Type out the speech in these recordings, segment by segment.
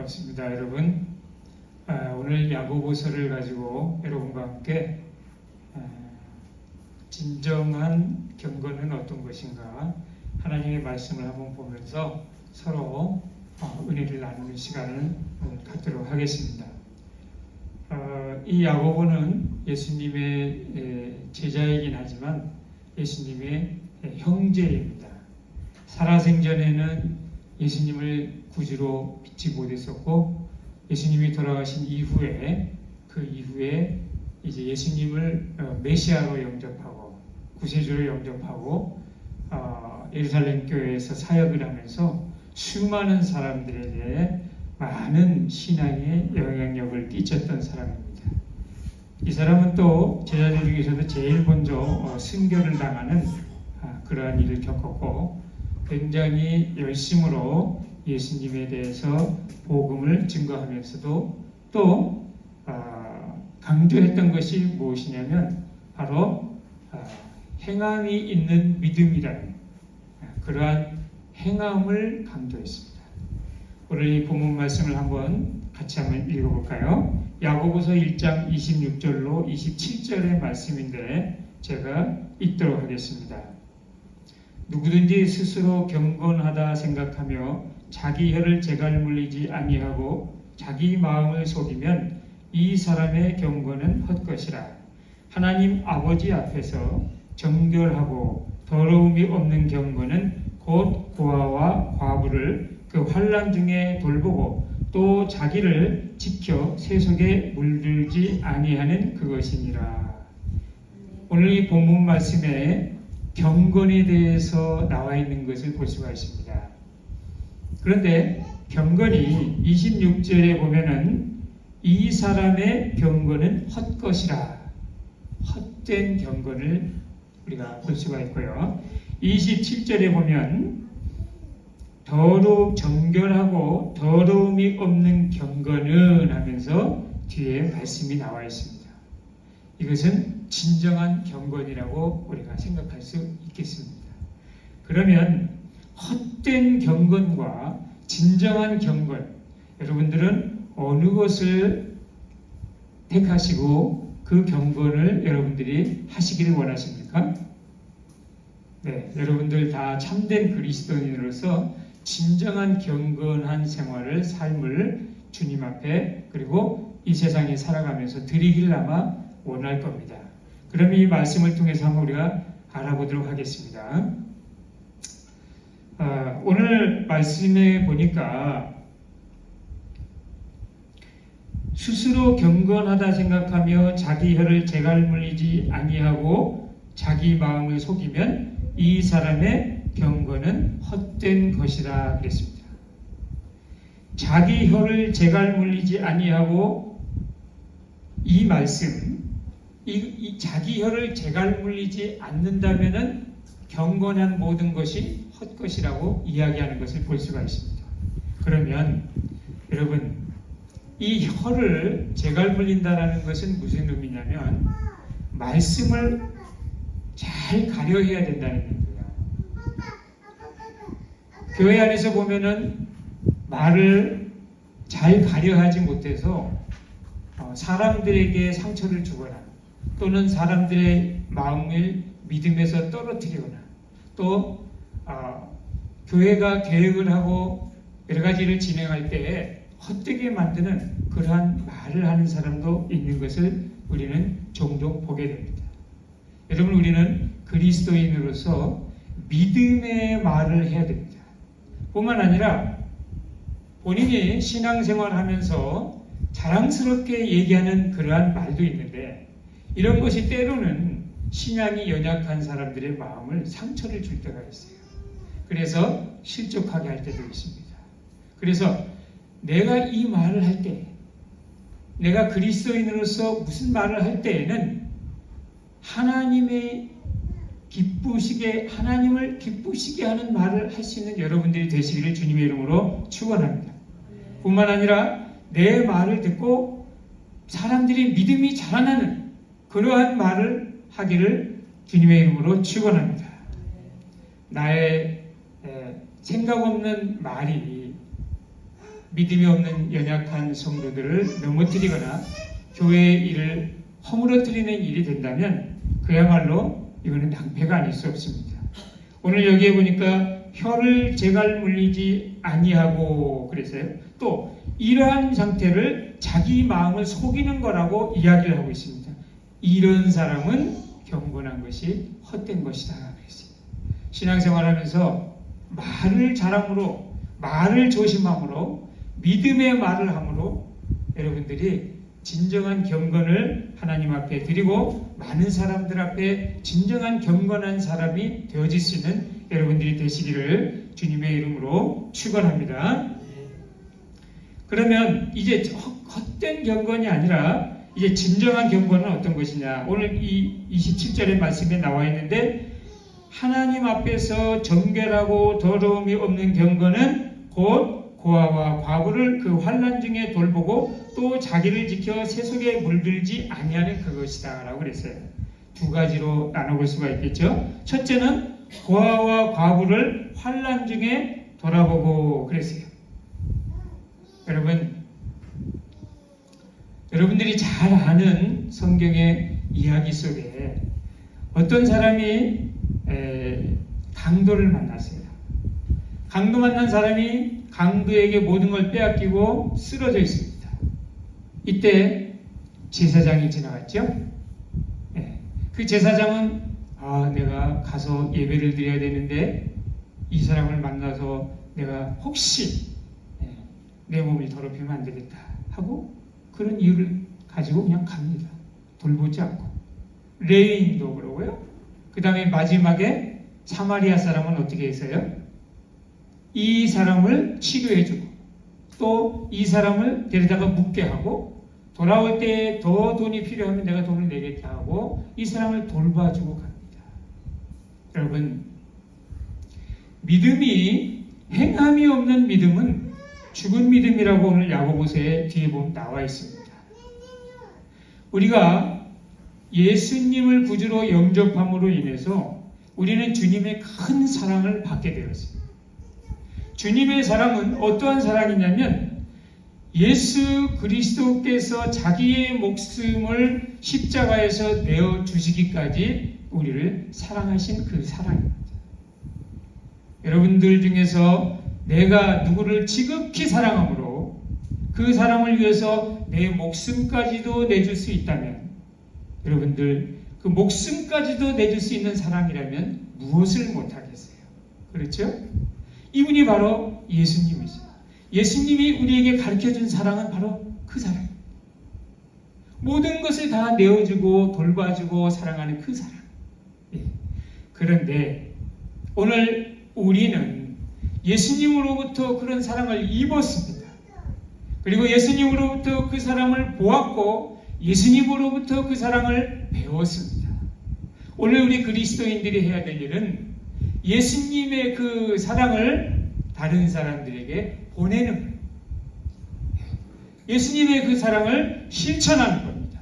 반갑습니다, 여러분. 오늘 야고보서를 가지고 여러분과 함께 진정한 경건은 어떤 것인가 하나님의 말씀을 한번 보면서 서로 은혜를 나누는 시간을 갖도록 하겠습니다. 이 야고보는 예수님의 제자이긴 하지만 예수님의 형제입니다. 살아생전에는 예수님을 구주로 믿지 못했었고, 예수님이 돌아가신 이후에 이제 예수님을 메시아로 영접하고 구세주로 영접하고 예루살렘 교회에서 사역을 하면서 수많은 사람들에게 많은 신앙의 영향력을 끼쳤던 사람입니다. 이 사람은 또 제자들 중에서도 제일 먼저 순교를 당하는 그러한 일을 겪었고, 굉장히 열심으로 예수님에 대해서 복음을 증거하면서도 또 강조했던 것이 무엇이냐면 바로 행함이 있는 믿음이라는 그러한 행함을 강조했습니다. 오늘 이 본문 말씀을 같이 한번 읽어볼까요? 야고보서 1장 26절로 27절의 말씀인데 제가 읽도록 하겠습니다. 누구든지 스스로 경건하다 생각하며 자기 혀를 재갈 물리지 아니하고 자기 마음을 속이면 이 사람의 경건은 헛것이라. 하나님 아버지 앞에서 정결하고 더러움이 없는 경건은 곧 고아와 과부를 그 환난 중에 돌보고 또 자기를 지켜 세속에 물들지 아니하는 그것이니라. 오늘 이 본문 말씀에 경건에 대해서 나와 있는 것을 볼 수가 있습니다. 그런데 경건이 26절에 보면은 이 사람의 경건은 헛것이라, 헛된 경건을 우리가 볼 수가 있고요. 27절에 보면 정결하고 더러움이 없는 경건은 하면서 뒤에 말씀이 나와 있습니다. 이것은 진정한 경건이라고 우리가 생각할 수 있겠습니다. 그러면 헛된 경건과 진정한 경건, 여러분들은 어느 것을 택하시고 그 경건을 여러분들이 하시기를 원하십니까? 네, 여러분들 다 참된 그리스도인으로서 진정한 경건한 삶을 주님 앞에 그리고 이 세상에 살아가면서 드리기를 아마 원할 겁니다. 그럼 이 말씀을 통해서 한번 우리가 알아보도록 하겠습니다. 오늘 말씀에 보니까 스스로 경건하다 생각하며 자기 혀를 재갈 물리지 아니하고 자기 마음을 속이면 이 사람의 경건은 헛된 것이라 그랬습니다. 자기 혀를 재갈 물리지 아니하고 이 말씀, 이 자기 혀를 재갈 물리지 않는다면은 경건한 모든 것이 헛것이라고 이야기하는 것을 볼 수가 있습니다. 그러면 여러분, 이 혀를 재갈 물린다라는 것은 무슨 의미냐면 말씀을 잘 가려해야 된다는 얘기예요. 교회 안에서 보면은 말을 잘 가려하지 못해서 사람들에게 상처를 주거나 또는 사람들의 마음을 믿음에서 떨어뜨리거나 또 교회가 계획을 하고 여러 가지를 진행할 때에 헛되게 만드는 그러한 말을 하는 사람도 있는 것을 우리는 종종 보게 됩니다. 여러분, 우리는 그리스도인으로서 믿음의 말을 해야 됩니다. 뿐만 아니라 본인이 신앙생활을 하면서 자랑스럽게 얘기하는 그러한 말도 있는데 이런 것이 때로는 신앙이 연약한 사람들의 마음을 상처를 줄 때가 있어요. 그래서 실족하게 할 때도 있습니다. 그래서 내가 이 말을 할 때, 내가 그리스도인으로서 무슨 말을 할 때에는 하나님을 기쁘시게 하는 말을 할 수 있는 여러분들이 되시기를 주님의 이름으로 축원합니다. 뿐만 아니라 내 말을 듣고 사람들이 믿음이 자라나는 그러한 말을 하기를 주님의 이름으로 축원합니다. 나의 생각 없는 말이 믿음이 없는 연약한 성도들을 넘어뜨리거나 교회의 일을 허물어뜨리는 일이 된다면 그야말로 이거는 낭패가 아닐 수 없습니다. 오늘 여기에 보니까 혀를 제갈 물리지 아니하고 그랬어요. 또 이러한 상태를 자기 마음을 속이는 거라고 이야기를 하고 있습니다. 이런 사람은 경건한 것이 헛된 것이다 그랬어요. 신앙생활하면서 말을 잘함으로, 말을 조심함으로, 믿음의 말을 함으로 여러분들이 진정한 경건을 하나님 앞에 드리고 많은 사람들 앞에 진정한 경건한 사람이 되어질 수 있는 여러분들이 되시기를 주님의 이름으로 축원합니다. 그러면 이제 헛된 경건이 아니라 이제 진정한 경건은 어떤 것이냐? 오늘 이 27절의 말씀에 나와 있는데 하나님 앞에서 정결하고 더러움이 없는 경건은 곧 고아와 과부를 그 환난 중에 돌보고 또 자기를 지켜 세속에 물들지 아니하는 그것이다 라고 그랬어요. 두 가지로 나눠볼 수가 있겠죠. 첫째는 고아와 과부를 환난 중에 돌아보고 그랬어요. 여러분들이 잘 아는 성경의 이야기 속에 어떤 사람이 강도를 만났어요. 강도 만난 사람이 강도에게 모든 걸 빼앗기고 쓰러져 있습니다. 이때 제사장이 지나갔죠. 그 제사장은 내가 가서 예배를 드려야 되는데 이 사람을 만나서 내가 혹시 내 몸을 더럽히면 안 되겠다 하고 그런 이유를 가지고 그냥 갑니다. 돌보지 않고. 레위인도 그러고요. 그 다음에 마지막에 사마리아 사람은 어떻게 했어요? 이 사람을 치료해주고 또 이 사람을 데려다가 묵게 하고 돌아올 때 더 돈이 필요하면 내가 돈을 내겠다 하고 이 사람을 돌봐주고 갑니다. 여러분, 믿음이 행함이 없는 믿음은 죽은 믿음이라고 오늘 야고보서에 뒤에 보면 나와 있습니다. 우리가 예수님을 구주로 영접함으로 인해서 우리는 주님의 큰 사랑을 받게 되었습니다. 주님의 사랑은 어떠한 사랑이냐면 예수 그리스도께서 자기의 목숨을 십자가에서 내어주시기까지 우리를 사랑하신 그 사랑입니다. 여러분들 중에서 내가 누구를 지극히 사랑함으로 그 사람을 위해서 내 목숨까지도 내줄 수 있다면 여러분들 그 목숨까지도 내줄 수 있는 사랑이라면 무엇을 못하겠어요? 그렇죠? 이분이 바로 예수님이죠. 예수님이 우리에게 가르쳐준 사랑은 바로 그 사랑. 모든 것을 다 내어주고 돌봐주고 사랑하는 그 사랑. 그런데 오늘 우리는 예수님으로부터 그런 사랑을 입었습니다. 그리고 예수님으로부터 그 사랑을 보았고 예수님으로부터 그 사랑을 배웠습니다. 오늘 우리 그리스도인들이 해야 될 일은 예수님의 그 사랑을 다른 사람들에게 보내는 거예요. 예수님의 그 사랑을 실천하는 겁니다.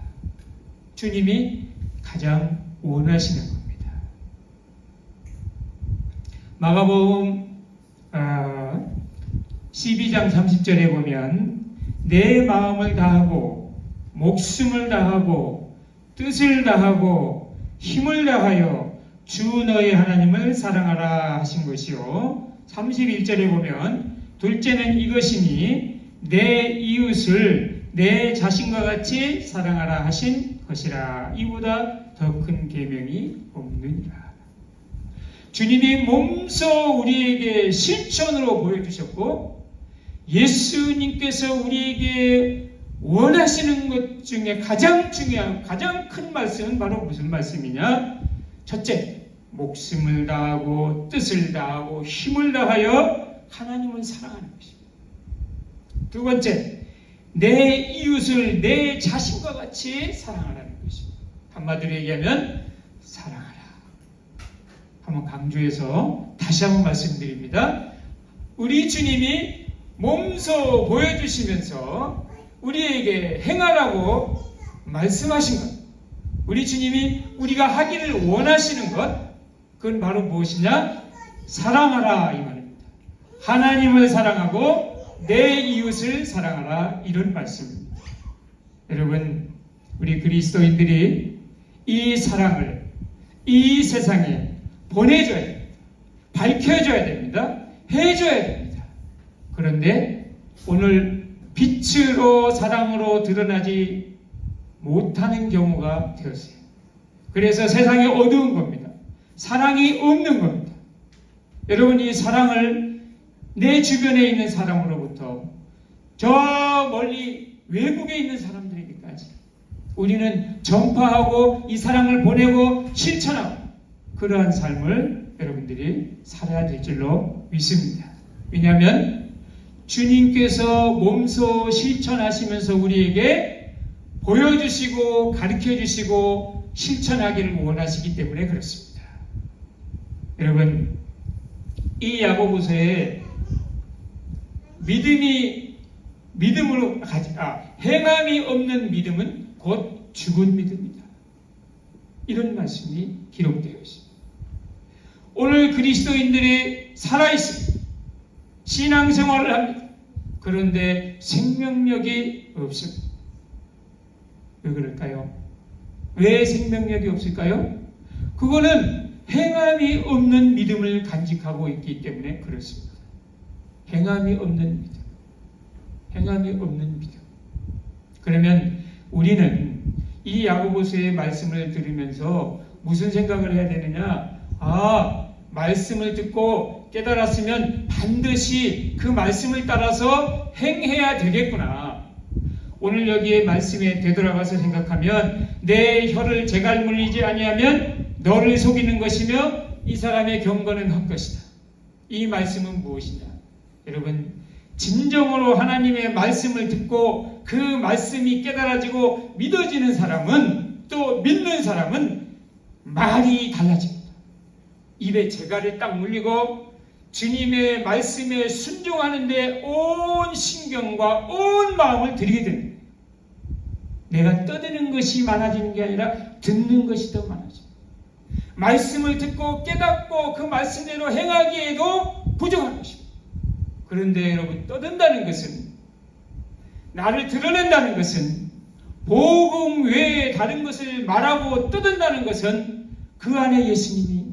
주님이 가장 원하시는 겁니다. 마가복음 12장 30절에 보면 내 마음을 다하고 목숨을 다하고 뜻을 다하고 힘을 다하여 주 너의 하나님을 사랑하라 하신 것이요. 31절에 보면 둘째는 이것이니 내 이웃을 내 자신과 같이 사랑하라 하신 것이라. 이보다 더 큰 계명이 없느니라. 주님이 몸소 우리에게 실천으로 보여주셨고 예수님께서 우리에게 원하시는 것 중에 가장 중요한 가장 큰 말씀은 바로 무슨 말씀이냐? 첫째, 목숨을 다하고 뜻을 다하고 힘을 다하여 하나님을 사랑하는 것입니다. 두 번째, 내 이웃을 내 자신과 같이 사랑하라는 것입니다. 한마디로 얘기하면 사랑하라. 한번 강조해서 다시 한번 말씀드립니다. 우리 주님이 몸소 보여주시면서 우리에게 행하라고 말씀하신 것, 우리 주님이 우리가 하기를 원하시는 것, 그건 바로 무엇이냐? 사랑하라 이 말입니다. 하나님을 사랑하고 내 이웃을 사랑하라, 이런 말씀입니다. 여러분, 우리 그리스도인들이 이 사랑을 이 세상에 보내줘야 됩니다. 밝혀줘야 됩니다. 해줘야 됩니다. 그런데 오늘 빛으로 사랑으로 드러나지 못하는 경우가 되었어요. 그래서 세상이 어두운 겁니다. 사랑이 없는 겁니다. 여러분, 이 사랑을 내 주변에 있는 사람으로부터 저 멀리 외국에 있는 사람들에게까지 우리는 전파하고 이 사랑을 보내고 실천하고 그러한 삶을 여러분들이 살아야 될 줄로 믿습니다. 왜냐하면 주님께서 몸소 실천하시면서 우리에게 보여주시고 가르쳐주시고 실천하기를 원하시기 때문에 그렇습니다. 여러분, 이 야고보서에 행함이 없는 믿음은 곧 죽은 믿음이다, 이런 말씀이 기록되어 있습니다. 오늘 그리스도인들이 살아있습니다. 신앙생활을 합니다. 그런데 생명력이 없습니다. 왜 그럴까요? 왜 생명력이 없을까요? 그거는 행함이 없는 믿음을 간직하고 있기 때문에 그렇습니다. 행함이 없는 믿음. 행함이 없는 믿음. 그러면 우리는 이 야고보서의 말씀을 들으면서 무슨 생각을 해야 되느냐? 말씀을 듣고 깨달았으면 반드시 그 말씀을 따라서 행해야 되겠구나. 오늘 여기에 말씀에 되돌아가서 생각하면 내 혀를 재갈 물리지 아니하면 너를 속이는 것이며 이 사람의 경건은 헛것이다. 이 말씀은 무엇이냐? 여러분, 진정으로 하나님의 말씀을 듣고 그 말씀이 깨달아지고 믿어지는 사람은, 또 믿는 사람은 말이 달라집니다. 입에 재갈을 딱 물리고 주님의 말씀에 순종하는데 온 신경과 온 마음을 들이게 됩니다. 내가 떠드는 것이 많아지는 게 아니라 듣는 것이 더 많아집니다. 말씀을 듣고 깨닫고 그 말씀대로 행하기에도 부족한 것입니다. 그런데 여러분, 떠든다는 것은, 나를 드러낸다는 것은, 복음 외에 다른 것을 말하고 떠든다는 것은 그 안에 예수님이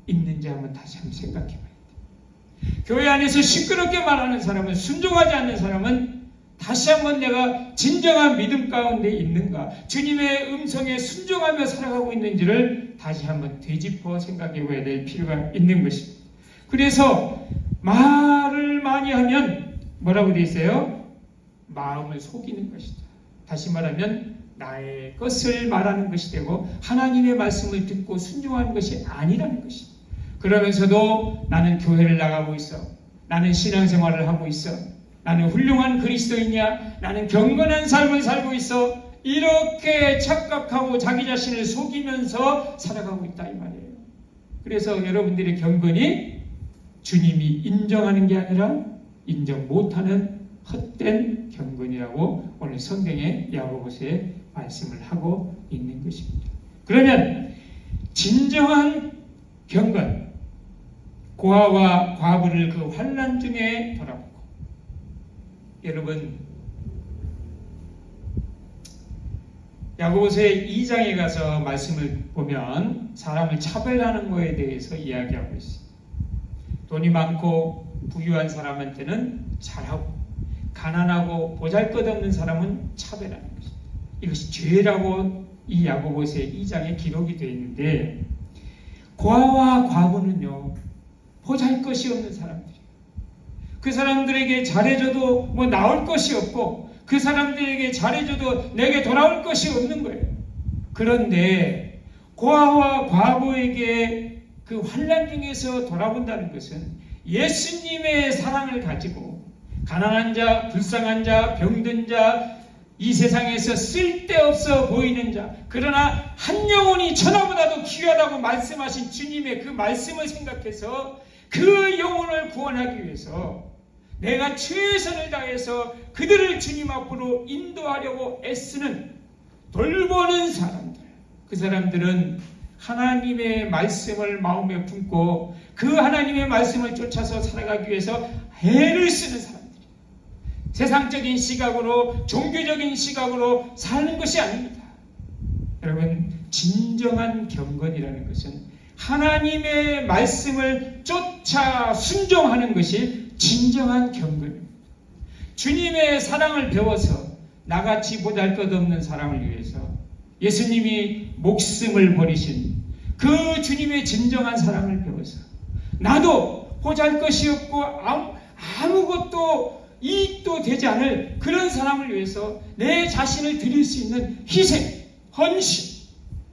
있는지 한번 다시 한번 생각해 봐야 돼요. 교회 안에서 시끄럽게 말하는 사람은, 순종하지 않는 사람은 다시 한번 내가 진정한 믿음 가운데 있는가, 주님의 음성에 순종하며 살아가고 있는지를 다시 한번 되짚어 생각해 봐야 될 필요가 있는 것입니다. 그래서 말을 많이 하면 뭐라고 되어 있어요? 마음을 속이는 것이다. 다시 말하면 나의 것을 말하는 것이 되고 하나님의 말씀을 듣고 순종하는 것이 아니라는 것입니다. 그러면서도 나는 교회를 나가고 있어, 나는 신앙생활을 하고 있어, 나는 훌륭한 그리스도인이야, 나는 경건한 삶을 살고 있어, 이렇게 착각하고 자기 자신을 속이면서 살아가고 있다, 이 말이에요. 그래서 여러분들의 경건이 주님이 인정하는 게 아니라 인정 못하는 헛된 경건이라고 오늘 성경의 야고보서에 말씀을 하고 있는 것입니다. 그러면 진정한 경건, 고아와 과부를 그 환난 중에 돌아보고, 여러분, 야고보서의 2장에 가서 말씀을 보면 사람을 차별하는 것에 대해서 이야기하고 있습니다. 돈이 많고 부유한 사람한테는 잘하고, 가난하고 보잘것없는 사람은 차별하는 것입니다. 이것이 죄라고 이 야고보서의 2장에 기록이 되어 있는데, 고아와 과부는요, 보잘것이 없는 사람들이에요. 그 사람들에게 잘해줘도 뭐 나올 것이 없고, 그 사람들에게 잘해줘도 내게 돌아올 것이 없는 거예요. 그런데 고아와 과부에게 그 환난 중에서 돌아본다는 것은 예수님의 사랑을 가지고 가난한 자, 불쌍한 자, 병든 자, 이 세상에서 쓸데없어 보이는 자, 그러나 한 영혼이 천하보다도 귀하다고 말씀하신 주님의 그 말씀을 생각해서 그 영혼을 구원하기 위해서 내가 최선을 다해서 그들을 주님 앞으로 인도하려고 애쓰는, 돌보는 사람들, 그 사람들은 하나님의 말씀을 마음에 품고 그 하나님의 말씀을 쫓아서 살아가기 위해서 애를 쓰는 사람들이에요. 세상적인 시각으로, 종교적인 시각으로 사는 것이 아닙니다. 여러분, 진정한 경건이라는 것은 하나님의 말씀을 쫓아 순종하는 것이 진정한 경건입니다. 주님의 사랑을 배워서 나같이 보잘것없는 사람을 위해서 예수님이 목숨을 버리신 그 주님의 진정한 사랑을 배워서 나도 보잘것이 없고 아무것도 이익도 되지 않을 그런 사람을 위해서 내 자신을 드릴 수 있는 희생, 헌신,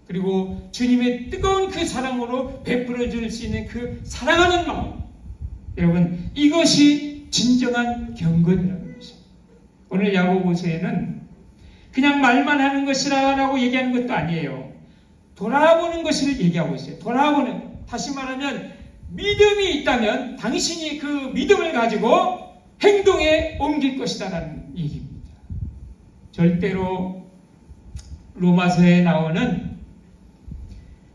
그리고 주님의 뜨거운 그 사랑으로 베풀어 줄 수 있는 그 사랑하는 마음, 여러분, 이것이 진정한 경건이라는 것입니다. 오늘 야고보서에는 그냥 말만 하는 것이라고 얘기하는 것도 아니에요. 돌아보는 것을 얘기하고 있어요. 돌아보는, 다시 말하면 믿음이 있다면 당신이 그 믿음을 가지고 행동에 옮길 것이다라는 얘기입니다. 절대로 로마서에 나오는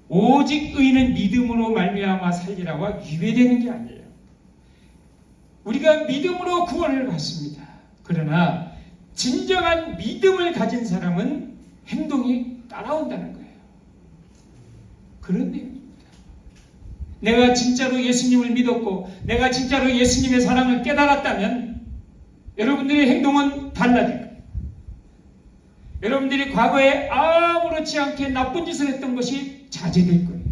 오직 의인은 믿음으로 말미암아 살리라고 위배되는 게 아니에요. 우리가 믿음으로 구원을 받습니다. 그러나 진정한 믿음을 가진 사람은 행동이 따라온다는 거예요. 그런 내용입니다. 내가 진짜로 예수님을 믿었고 내가 진짜로 예수님의 사랑을 깨달았다면 여러분들의 행동은 달라질 거예요. 여러분들이 과거에 아무렇지 않게 나쁜 짓을 했던 것이 자제될 거예요.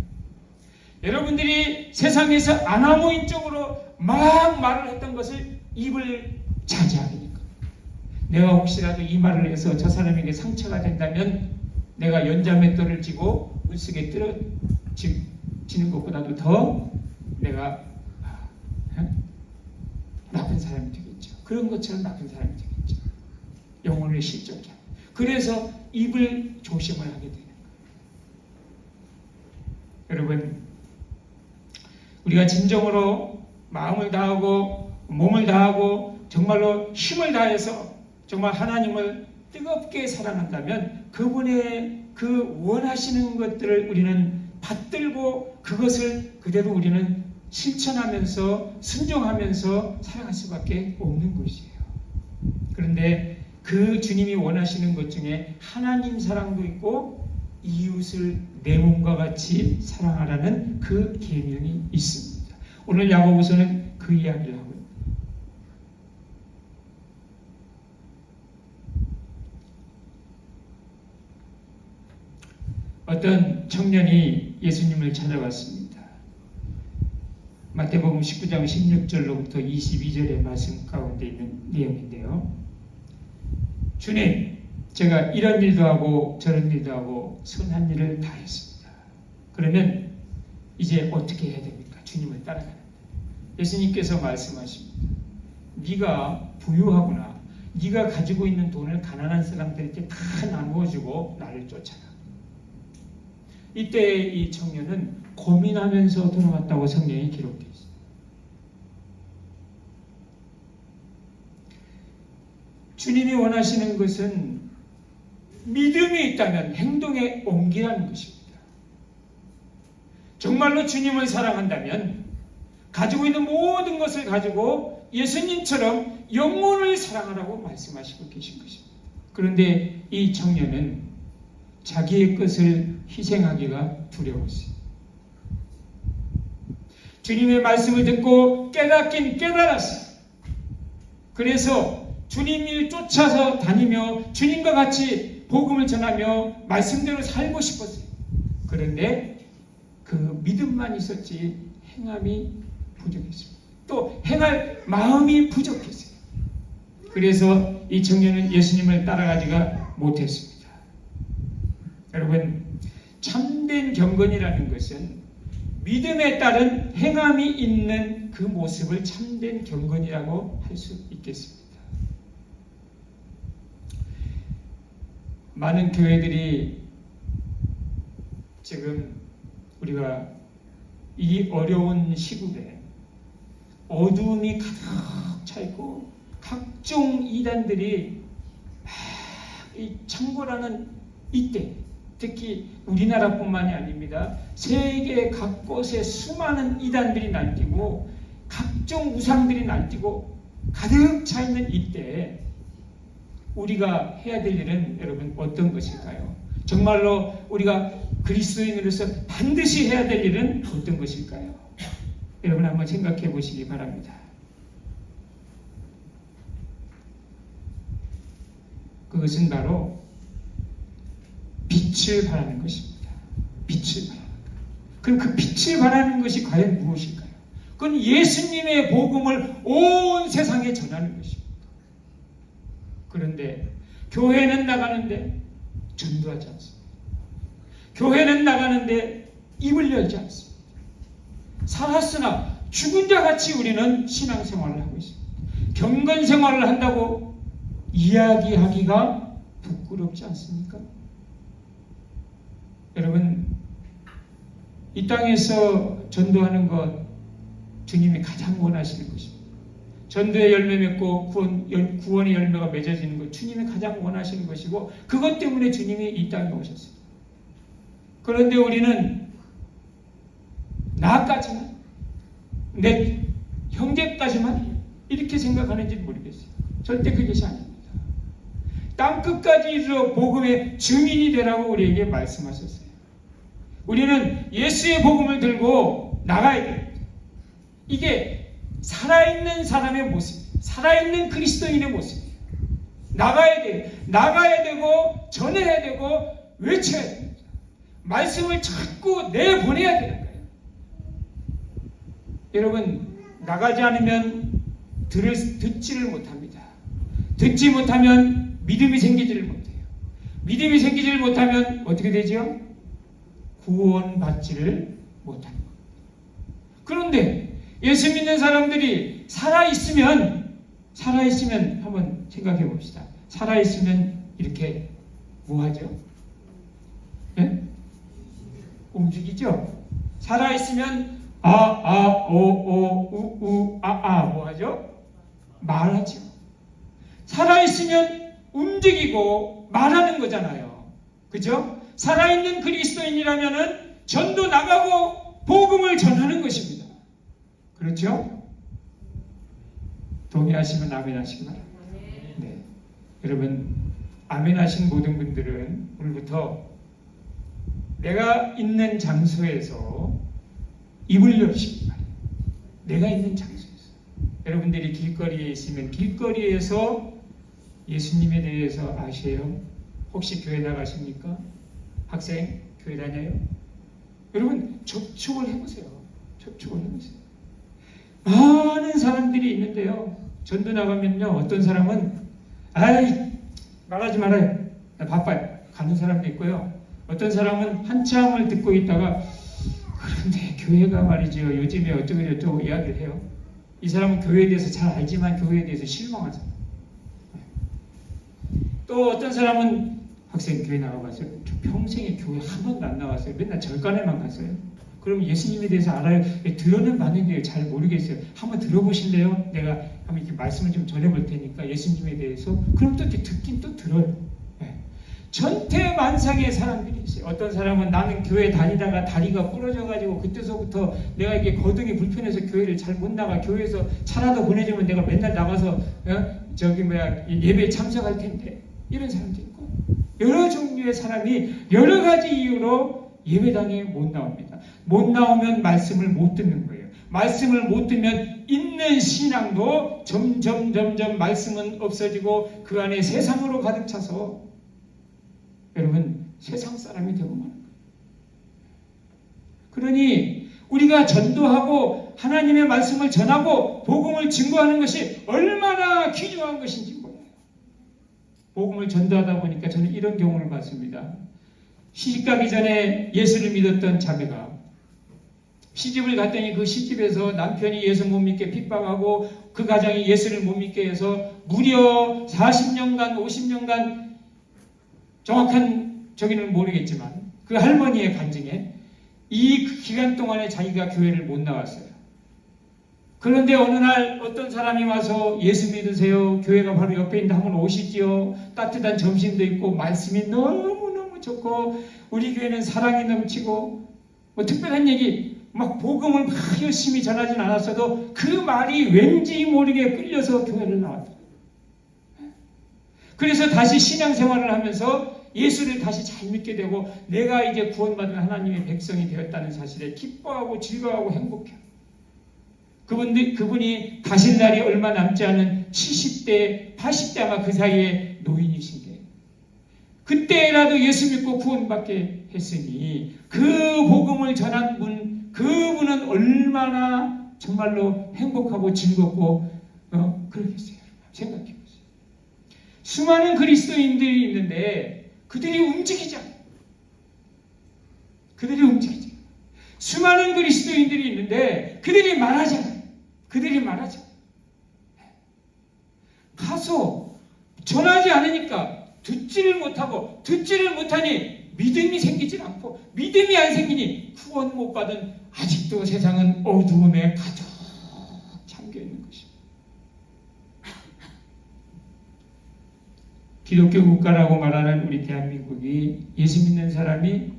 여러분들이 세상에서 아나무인적으로 막 말을 했던 것을 입을 자제하게 될 거예요. 내가 혹시라도 이 말을 해서 저 사람에게 상처가 된다면 내가 연자맷돌을 쥐고 물속에 떨어지는 것보다도 더 내가 나쁜 사람이 되겠죠. 그런 것처럼 나쁜 사람이 되겠죠. 영혼을 실족해. 그래서 입을 조심을 하게 되는 거예요. 여러분, 우리가 진정으로 마음을 다하고 몸을 다하고 정말로 힘을 다해서 정말 하나님을 뜨겁게 사랑한다면 그분의 그 원하시는 것들을 우리는 받들고 그것을 그대로 우리는 실천하면서 순종하면서 살아갈 수밖에 없는 것이에요. 그런데 그 주님이 원하시는 것 중에 하나님 사랑도 있고 이웃을 내 몸과 같이 사랑하라는 그 계명이 있습니다. 오늘 야고보서는 그 이야기를 하고 있습니다. 어떤 청년이 예수님을 찾아왔습니다. 마태복음 19장 16절로부터 22절의 말씀 가운데 있는 내용인데요. 주님, 제가 이런 일도 하고 저런 일도 하고 선한 일을 다 했습니다. 그러면 이제 어떻게 해야 됩니까? 주님을 따라가는. 예수님께서 말씀하십니다. 네가 부유하구나. 네가 가지고 있는 돈을 가난한 사람들에게 다 나누어주고 나를 쫓아라. 이때 이 청년은 고민하면서 돌아왔다고 성경에 기록되어 있습니다. 주님이 원하시는 것은 믿음이 있다면 행동에 옮기라는 것입니다. 정말로 주님을 사랑한다면 가지고 있는 모든 것을 가지고 예수님처럼 영혼을 사랑하라고 말씀하시고 계신 것입니다. 그런데 이 청년은 자기의 것을 희생하기가 두려웠어요. 주님의 말씀을 듣고 깨닫긴 깨달았어요. 그래서 주님을 쫓아서 다니며 주님과 같이 복음을 전하며 말씀대로 살고 싶었어요. 그런데 그 믿음만 있었지 행함이 부족했습니다. 또 행할 마음이 부족했어요. 그래서 이 청년은 예수님을 따라가지가 못했습니다. 여러분, 참된 경건이라는 것은 믿음에 따른 행함이 있는 그 모습을 참된 경건이라고 할 수 있겠습니다. 많은 교회들이 지금 우리가 이 어려운 시국에 어두움이 가득 차 있고 각종 이단들이 이 창궐하는 이때, 특히 우리나라뿐만이 아닙니다. 세계 각곳에 수많은 이단들이 날뛰고 각종 우상들이 날뛰고 가득 차 있는 이때 우리가 해야 될 일은 여러분 어떤 것일까요? 정말로 우리가 그리스도인으로서 반드시 해야 될 일은 어떤 것일까요? 여러분 한번 생각해 보시기 바랍니다. 그것은 바로 빛을 바라는 것입니다. 빛을 바라는 것. 그럼 그 빛을 바라는 것이 과연 무엇일까요? 그건 예수님의 복음을 온 세상에 전하는 것입니다. 그런데 교회는 나가는데 전도하지 않습니다. 교회는 나가는데 입을 열지 않습니다. 살았으나 죽은 자 같이 우리는 신앙생활을 하고 있습니다. 경건생활을 한다고 이야기하기가 부끄럽지 않습니까? 여러분, 이 땅에서 전도하는 것 주님이 가장 원하시는 것입니다. 전도의 열매 맺고 구원의 열매가 맺어지는 것 주님이 가장 원하시는 것이고 그것 때문에 주님이 이 땅에 오셨습니다. 그런데 우리는 나까지만 내 형제까지만 이렇게 생각하는지 모르겠어요. 절대 그것이 아닙니다. 땅끝까지 이르러 복음의 증인이 되라고 우리에게 말씀하셨어요. 우리는 예수의 복음을 들고 나가야 됩니다. 이게 살아있는 사람의 모습이에요. 살아있는 그리스도인의 모습이에요. 나가야 돼요. 나가야 되고 전해야 되고 외쳐야 됩니다. 말씀을 자꾸 내보내야 되는 거예요. 여러분, 나가지 않으면 듣지를 못합니다. 듣지 못하면 믿음이 생기지를 못해요. 믿음이 생기지를 못하면 어떻게 되죠? 구원받지를 못하는 겁니다. 그런데 예수 믿는 사람들이 살아있으면 한번 생각해 봅시다. 살아있으면 이렇게 뭐하죠? 네? 움직이죠? 살아있으면 뭐하죠? 말하죠. 살아있으면 움직이고 말하는 거잖아요. 그죠? 살아있는 그리스도인이라면은 전도 나가고 복음을 전하는 것입니다. 그렇죠? 동의하시면 아멘 하시기 바랍니다. 네. 여러분, 아멘 하신 모든 분들은 오늘부터 내가 있는 장소에서 입을 열시기 바랍니다. 내가 있는 장소에서. 여러분들이 길거리에 있으면 길거리에서 예수님에 대해서 아세요? 혹시 교회 나가십니까? 학생, 교회 다녀요? 여러분, 접촉을 해보세요. 접촉을 해보세요. 많은 사람들이 있는데요. 전도 나가면요, 어떤 사람은 말하지 말아요. 나 바빠요. 가는 사람도 있고요. 어떤 사람은 한참을 듣고 있다가 그런데 교회가 말이죠. 요즘에 어쩌고 이야기를 해요. 이 사람은 교회에 대해서 잘 알지만 교회에 대해서 실망한 사람. 또 어떤 사람은 학생 교회 나가봤어요. 저 평생에 교회 한 번도 안 나갔어요. 맨날 절간에만 갔어요. 그럼 예수님에 대해서 알아요? 들어는 봤는데 잘 모르겠어요. 한번 들어보실래요? 내가 한번 이렇게 말씀을 좀 전해볼 테니까 예수님에 대해서. 그럼 또 듣긴 또 들어요. 네. 전태만상의 사람들이 있어요. 어떤 사람은 나는 교회 다니다가 다리가 부러져가지고 그때서부터 내가 이게 거동이 불편해서 교회를 잘 못 나가. 교회에서 차라도 보내주면 내가 맨날 나가서 예배에 참석할 텐데. 이런 사람도 있고 여러 종류의 사람이 여러 가지 이유로 예배당에 못 나옵니다. 못 나오면 말씀을 못 듣는 거예요. 말씀을 못 듣면 있는 신앙도 점점 말씀은 없어지고 그 안에 세상으로 가득 차서 여러분 세상 사람이 되고 마는 거예요. 그러니 우리가 전도하고 하나님의 말씀을 전하고 복음을 증거하는 것이 얼마나 귀중한 것인지 몰라요. 복음을 전도하다 보니까 저는 이런 경우를 봤습니다. 시집가기 전에 예수를 믿었던 자매가 시집을 갔더니 그 시집에서 남편이 예수 못 믿게 핍박하고 그 가정이 예수를 못 믿게 해서 무려 40년간 50년간 정확한 저기는 모르겠지만 그 할머니의 간증에 이 기간 동안에 자기가 교회를 못 나왔어요. 그런데 어느 날 어떤 사람이 와서 예수 믿으세요. 교회가 바로 옆에 있는데 한번 오시지요. 따뜻한 점심도 있고 말씀이 너무너무 좋고 우리 교회는 사랑이 넘치고 뭐 특별한 얘기 막 복음을 막 열심히 전하진 않았어도 그 말이 왠지 모르게 끌려서 교회를 나왔다. 그래서 다시 신앙생활을 하면서 예수를 다시 잘 믿게 되고 내가 이제 구원받은 하나님의 백성이 되었다는 사실에 기뻐하고 즐거워하고 행복해. 그분이 가실 날이 얼마 남지 않은 70대, 80대 아마 그 사이에 노인이신데 그때라도 예수 믿고 구원받게 했으니 그 복음을 전한 그분은 얼마나 정말로 행복하고 즐겁고 그러겠어요. 생각해 보세요. 수많은 그리스도인들이 있는데 그들이 움직이지 않아요. 수많은 그리스도인들이 있는데 그들이 말하지 않아요. 가서 전하지 않으니까 듣지를 못하니 믿음이 생기질 않고 믿음이 안 생기니 구원 못 받은 아직도 세상은 어두움에 가득 잠겨 있는 것입니다. 기독교 국가라고 말하는 우리 대한민국이 예수 믿는 사람이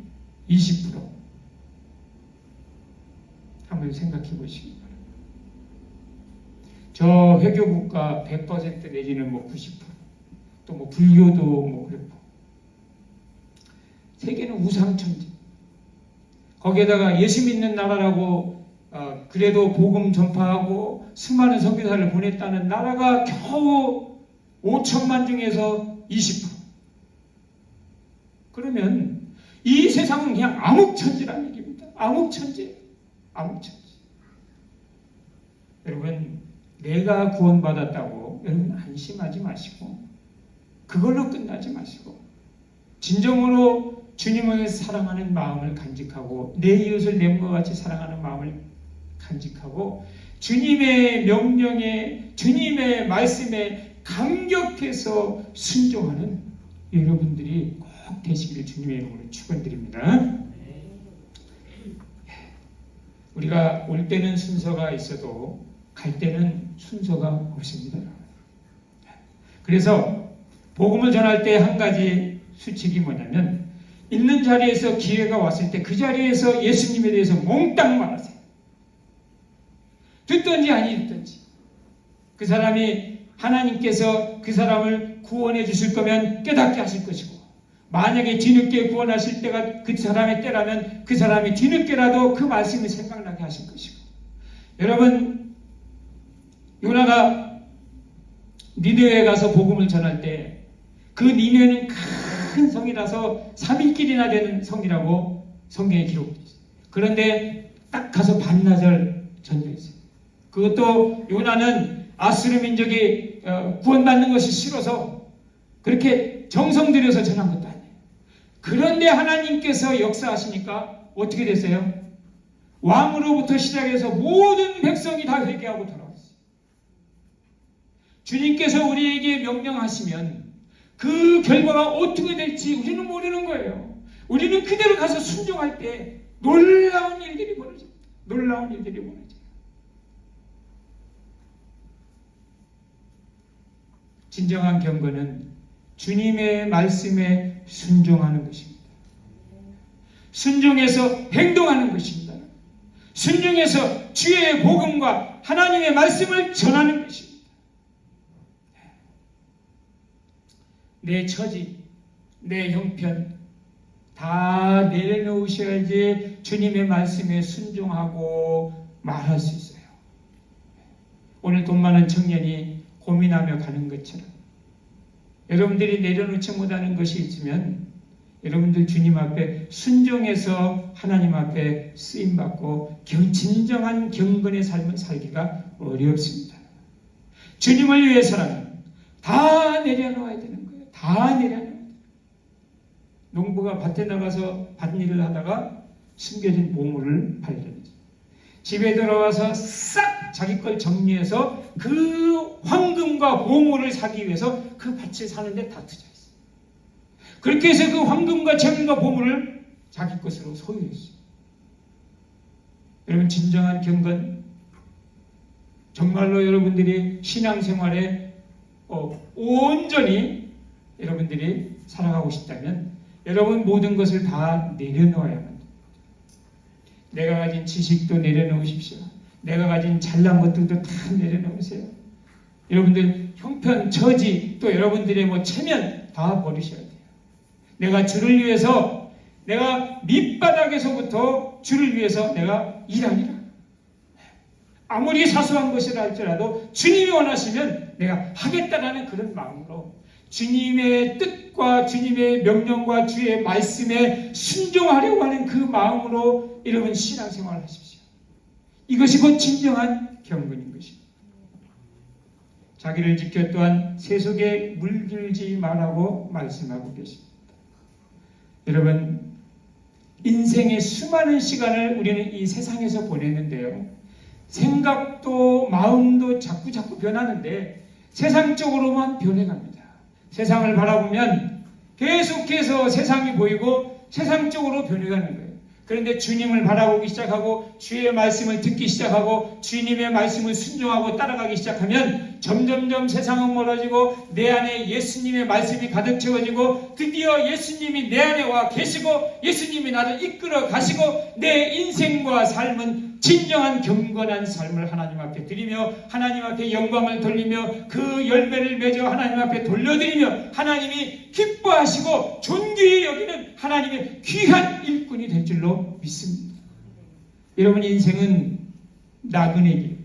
20%. 한번 생각해 보시기 바랍니다. 저 회교 국가 100% 내지는 90%. 또 불교도 그렇고. 세계는 우상천지. 거기에다가 예수 믿는 나라라고 그래도 복음 전파하고 수많은 선교사를 보냈다는 나라가 겨우 5천만 중에서 20%. 그러면 이 세상은 그냥 암흑천지라는 얘기입니다. 암흑천지. 여러분, 내가 구원받았다고 여러분 안심하지 마시고 그걸로 끝나지 마시고 진정으로 주님을 사랑하는 마음을 간직하고 내 이웃을 내 몸과 같이 사랑하는 마음을 간직하고 주님의 명령에 주님의 말씀에 감격해서 순종하는 여러분들이 꼭 되시기를 주님의 이름으로 축원드립니다. 우리가 올 때는 순서가 있어도 갈 때는 순서가 없습니다. 그래서 복음을 전할 때 한 가지 수칙이 뭐냐면 있는 자리에서 기회가 왔을 때 그 자리에서 예수님에 대해서 몽땅 말하세요. 듣든지 아니 듣든지 그 사람이 하나님께서 그 사람을 구원해 주실 거면 깨닫게 하실 것이고 만약에 뒤늦게 구원하실 때가 그 사람의 때라면 그 사람이 뒤늦게라도 그 말씀을 생각나게 하실 것이고 여러분 요나가 니느웨에 가서 복음을 전할 때 그 니느웨는 큰 성이라서 3일길이나 되는 성이라고 성경에 기록되어 있어요. 그런데 딱 가서 반나절 전도했어요. 그것도 요나는 아수르 민족이 구원받는 것이 싫어서 그렇게 정성 들여서 전한 것도 아니에요. 그런데 하나님께서 역사하시니까 어떻게 됐어요? 왕으로부터 시작해서 모든 백성이 다 회개하고 돌아왔어요. 주님께서 우리에게 명령하시면 그 결과가 어떻게 될지 우리는 모르는 거예요. 우리는 그대로 가서 순종할 때 놀라운 일들이 벌어져요. 진정한 경건은 주님의 말씀에 순종하는 것입니다. 순종해서 행동하는 것입니다. 순종해서 주의 복음과 하나님의 말씀을 전하는 것입니다. 내 처지, 내 형편 다 내려놓으셔야지 주님의 말씀에 순종하고 말할 수 있어요. 오늘 돈 많은 청년이 고민하며 가는 것처럼 여러분들이 내려놓지 못하는 것이 있으면 여러분들 주님 앞에 순종해서 하나님 앞에 쓰임받고 진정한 경건의 삶을 살기가 어렵습니다. 주님을 위해서라면 다 내려놓아야 되는 거예요. 다 내려놔야 돼요. 농부가 밭에 나가서 밭일을 하다가 숨겨진 보물을 발견했어요. 집에 들어와서 싹 자기 걸 정리해서 그 황금과 보물을 사기 위해서 그 밭을 사는데 다 투자했어요. 그렇게 해서 그 황금과 재물과 보물을 자기 것으로 소유했어요. 여러분 진정한 경건 정말로 여러분들이 신앙생활에 온전히 여러분들이 살아가고 싶다면 여러분 모든 것을 다 내려놓아야만 합니다. 내가 가진 지식도 내려놓으십시오. 내가 가진 잘난 것들도 다 내려놓으세요. 여러분들 형편, 처지, 또 여러분들의 체면 다 버리셔야 돼요. 내가 주를 위해서, 내가 밑바닥에서부터 주를 위해서 내가 일하리라. 아무리 사소한 것이라 할지라도 주님이 원하시면 내가 하겠다라는 그런 마음으로 주님의 뜻과 주님의 명령과 주의 말씀에 순종하려고 하는 그 마음으로 여러분 신앙생활을 하십시오. 이것이 곧 진정한 경건인 것입니다. 자기를 지켜 또한 세속에 물들지 말라고 말씀하고 계십니다. 여러분, 인생의 수많은 시간을 우리는 이 세상에서 보내는데요. 생각도 마음도 자꾸 변하는데 세상적으로만 변해갑니다. 세상을 바라보면 계속해서 세상이 보이고 세상적으로 변해가는 거예요. 그런데 주님을 바라보기 시작하고 주의 말씀을 듣기 시작하고 주님의 말씀을 순종하고 따라가기 시작하면 점점점 세상은 멀어지고 내 안에 예수님의 말씀이 가득 채워지고 드디어 예수님이 내 안에 와 계시고 예수님이 나를 이끌어 가시고 내 인생과 삶은 진정한 경건한 삶을 하나님 앞에 드리며 하나님 앞에 영광을 돌리며 그 열매를 맺어 하나님 앞에 돌려드리며 하나님이 기뻐하시고 존귀히 여기는 하나님의 귀한 일꾼이 될 줄로 믿습니다. 여러분, 인생은 나그네 길.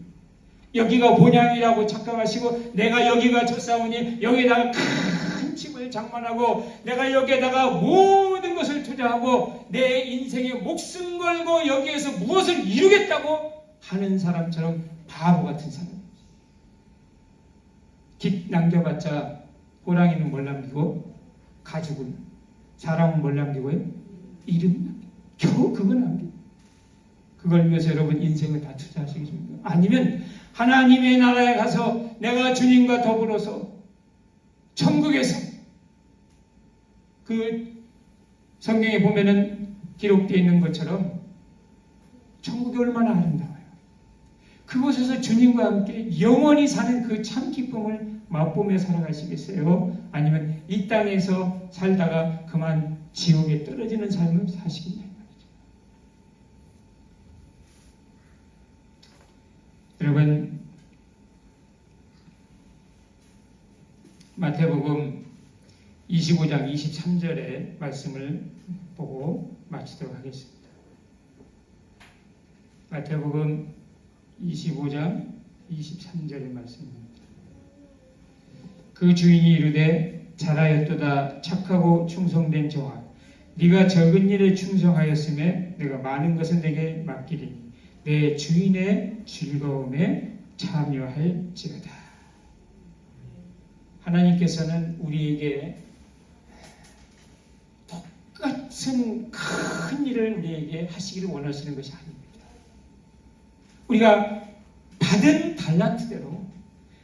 여기가 본향이라고 착각하시고 내가 여기가 젖사오니 여기에다가 큰 집을 장만하고 내가 여기에다가 모든 것을 투자하고 내 인생에 목숨 걸고 여기에서 무엇을 이루겠다고 하는 사람처럼 바보 같은 사람. 깃 남겨봤자 호랑이는 뭘 남기고 가죽은, 사람은 뭘 남기고요? 이름 남기고 겨우 그걸 남기고. 그걸 위해서 여러분 인생을 다 투자하시겠습니까? 아니면 하나님의 나라에 가서 내가 주님과 더불어서 천국에서 그 성경에 보면은 기록되어 있는 것처럼 천국이 얼마나 아름다워요. 그곳에서 주님과 함께 영원히 사는 그 참 기쁨을 맛보며 살아가시겠어요? 아니면 이 땅에서 살다가 그만 지옥에 떨어지는 삶을 사시겠냐? 여러분, 마태복음 25장 23절의 말씀을 보고 마치도록 하겠습니다. 마태복음 25장 23절의 말씀입니다. 그 주인이 이르되 잘하였도다 착하고 충성된 종아, 네가 적은 일에 충성하였음에 내가 많은 것을 내게 맡기리니 내 주인의 즐거움에 참여할지어다. 하나님께서는 우리에게 똑같은 큰 일을 우리에게 하시기를 원하시는 것이 아닙니다. 우리가 받은 달란트대로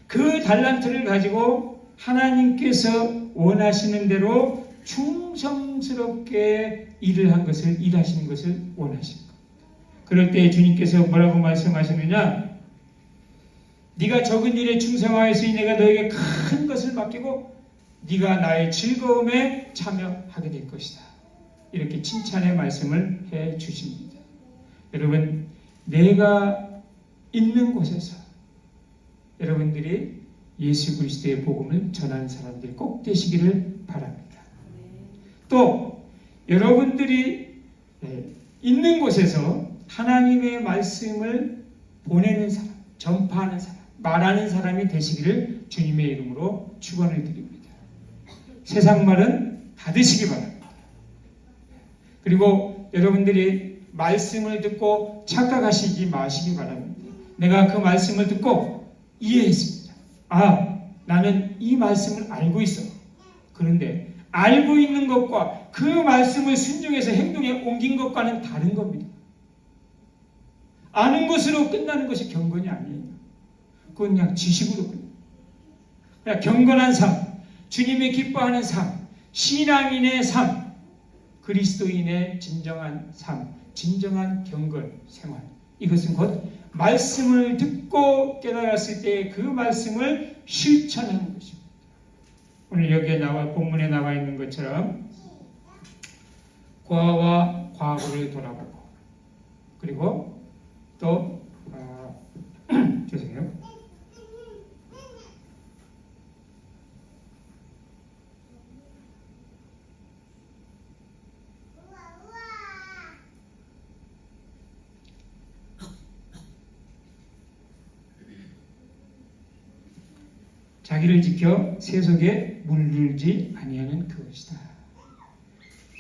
그 달란트를 가지고 하나님께서 원하시는 대로 충성스럽게 일하시는 것을 원하십니다. 그럴 때 주님께서 뭐라고 말씀하시느냐? 네가 적은 일에 충성하였으니 내가 너에게 큰 것을 맡기고 네가 나의 즐거움에 참여하게 될 것이다. 이렇게 칭찬의 말씀을 해 주십니다. 여러분, 내가 있는 곳에서 여러분들이 예수 그리스도의 복음을 전하는 사람들이 꼭 되시기를 바랍니다. 또 여러분들이 있는 곳에서 하나님의 말씀을 보내는 사람, 전파하는 사람, 말하는 사람이 되시기를 주님의 이름으로 축원을 드립니다. 세상 말은 닫으시기 바랍니다. 그리고 여러분들이 말씀을 듣고 착각하시지 마시기 바랍니다. 내가 그 말씀을 듣고 이해했습니다. 아, 나는 이 말씀을 알고 있어. 그런데 알고 있는 것과 그 말씀을 순종해서 행동에 옮긴 것과는 다른 겁니다. 아는 것으로 끝나는 것이 경건이 아니에요. 그건 그냥 지식으로 끝나요. 그냥 경건한 삶, 주님이 기뻐하는 삶, 신앙인의 삶, 그리스도인의 진정한 삶, 진정한 경건 생활. 이것은 곧 말씀을 듣고 깨달았을 때 그 말씀을 실천하는 것입니다. 오늘 여기에 본문에 나와 있는 것처럼 과와 과거를 돌아보고 그리고 또 죄송해요. 자기를 지켜 세속에 물들지 아니하는 그것이다.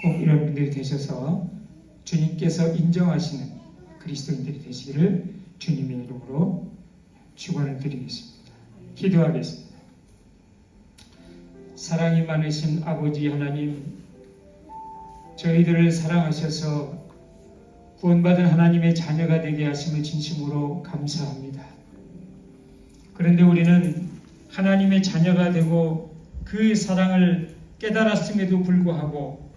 꼭 여러분들이 되셔서 주님께서 인정하시는 그리스도인들이 되시기를 주님의 이름으로 축원을 드리겠습니다. 기도하겠습니다. 사랑이 많으신 아버지 하나님, 저희들을 사랑하셔서 구원받은 하나님의 자녀가 되게 하심을 진심으로 감사합니다. 그런데 우리는 하나님의 자녀가 되고 그 사랑을 깨달았음에도 불구하고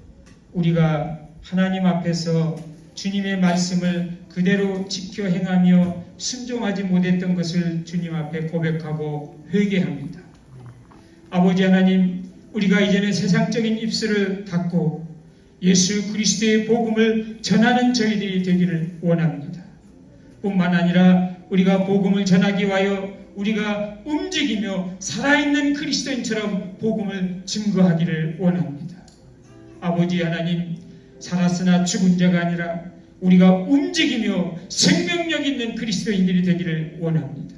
우리가 하나님 앞에서 주님의 말씀을 그대로 지켜 행하며 순종하지 못했던 것을 주님 앞에 고백하고 회개합니다. 아버지 하나님, 우리가 이제는 세상적인 입술을 닫고 예수 그리스도의 복음을 전하는 저희들이 되기를 원합니다. 뿐만 아니라 우리가 복음을 전하기 위하여 우리가 움직이며 살아있는 그리스도인처럼 복음을 증거하기를 원합니다. 아버지 하나님, 살았으나 죽은 자가 아니라 우리가 움직이며 생명력 있는 그리스도인들이 되기를 원합니다.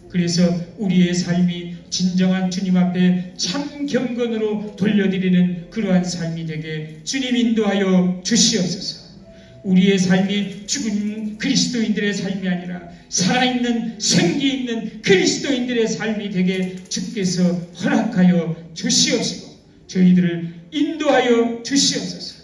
그래서 우리의 삶이 진정한 주님 앞에 참 경건으로 돌려드리는 그러한 삶이 되게 주님 인도하여 주시옵소서. 우리의 삶이 죽은 그리스도인들의 삶이 아니라 살아있는 생기 있는 그리스도인들의 삶이 되게 주께서 허락하여 주시옵시고 저희들을 인도하여 주시옵소서.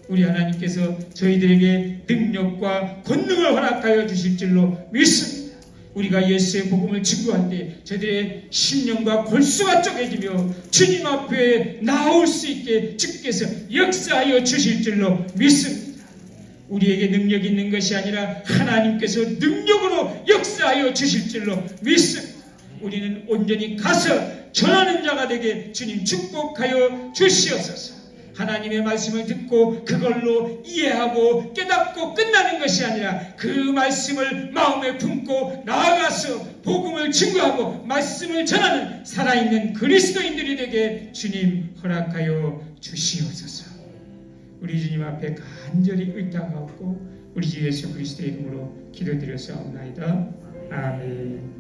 우리 하나님께서 저희들에게 능력과 권능을 허락하여 주실 줄로 믿습니다. 우리가 예수의 복음을 증거할 때 저희들의 심령과 골수가 쪼개지며 주님 앞에 나올 수 있게 주께서 역사하여 주실 줄로 믿습니다. 우리에게 능력이 있는 것이 아니라 하나님께서 능력으로 역사하여 주실 줄로 믿습니다. 우리는 온전히 가서 전하는 자가 되게 주님 축복하여 주시옵소서. 하나님의 말씀을 듣고 그걸로 이해하고 깨닫고 끝나는 것이 아니라 그 말씀을 마음에 품고 나아가서 복음을 증거하고 말씀을 전하는 살아있는 그리스도인들이 되게 주님 허락하여 주시옵소서. 우리 주님 앞에 간절히 의탁하고 우리 주 예수 그리스도의 이름으로 기도드려서 나이다. 아멘.